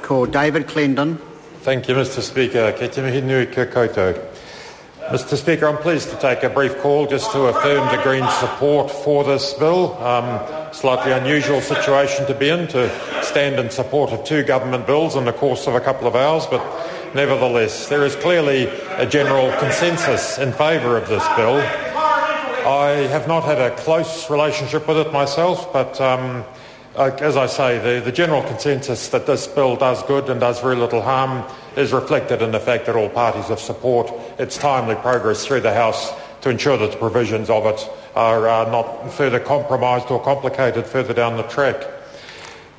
Ko David Clendon. Thank you, Mr. Speaker. Ke te mihi nui kia koutou. Mr. Speaker, I'm pleased to take a brief call just to affirm the Greens' support for this bill. Slightly unusual situation to be in, to stand in support of two government bills in the course of a couple of hours, but nevertheless, there is clearly a general consensus in favour of this bill. I have not had a close relationship with it myself, but as I say, the general consensus that this bill does good and does very little harm is reflected in the fact that all parties have support its timely progress through the House to ensure that the provisions of it are not further compromised or complicated further down the track.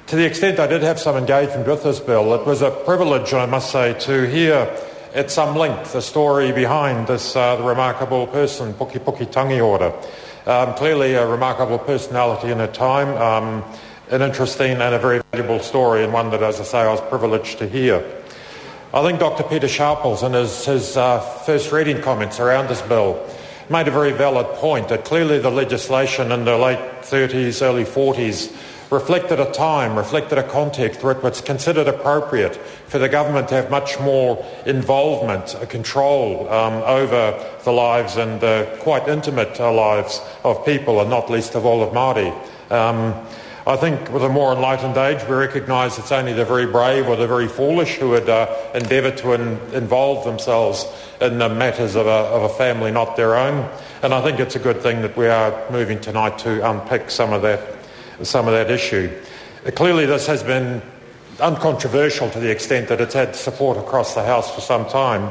To the extent I did have some engagement with this bill, it was a privilege, I must say, to hear at some length the story behind this remarkable person, Puki Puki Tangiora. Clearly a remarkable personality in her time, an interesting and a very valuable story, and one that, as I say, I was privileged to hear. I think Dr. Peter Sharples, in his first reading comments around this bill, made a very valid point that clearly the legislation in the late 30s, early 40s reflected a time, reflected a context where it was considered appropriate for the government to have much more involvement, control over the lives and the quite intimate lives of people, and not least of all of Maori. I think with a more enlightened age we recognise it's only the very brave or the very foolish who would endeavour to involve themselves in the matters of a family not their own, and I think it's a good thing that we are moving tonight to unpick some of that issue. Clearly this has been uncontroversial to the extent that it's had support across the House for some time,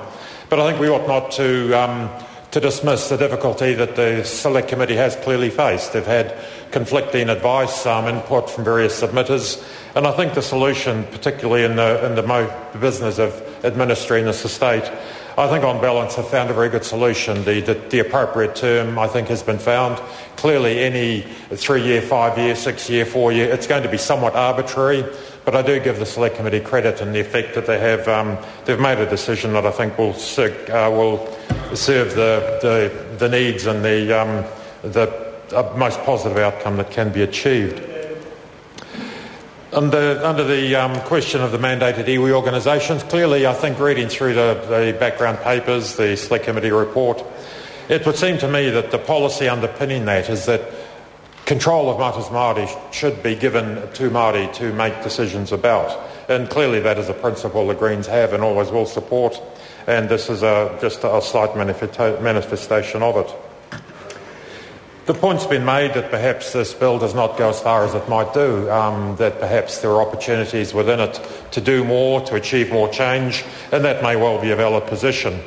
but I think we ought not to dismiss the difficulty that the Select Committee has clearly faced. They've had conflicting advice, input from various submitters, and I think the solution, particularly in the business of administering this estate, I think on balance have found a very good solution. The appropriate term, I think, has been found. Clearly any 3-year, 5-year, 6-year, 4-year, it's going to be somewhat arbitrary, but I do give the Select Committee credit in the effect that they've made a decision that I think will serve the needs and the most positive outcome that can be achieved. Under the question of the mandated iwi organisations, clearly I think reading through the background papers, the Select Committee report, it would seem to me that the policy underpinning that is that control of matters Māori should be given to Māori to make decisions about. And clearly that is a principle the Greens have and always will support, and this is just a slight manifestation of it. The point's been made that perhaps this bill does not go as far as it might do, that perhaps there are opportunities within it to do more, to achieve more change, and that may well be a valid position.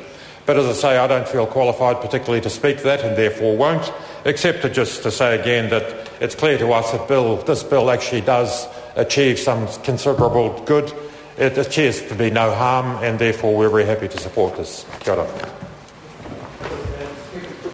But as I say, I don't feel qualified particularly to speak to that, and therefore won't, except to say again that it's clear to us that this bill actually does achieve some considerable good. It appears to be no harm, and therefore we're very happy to support this. Kia ora.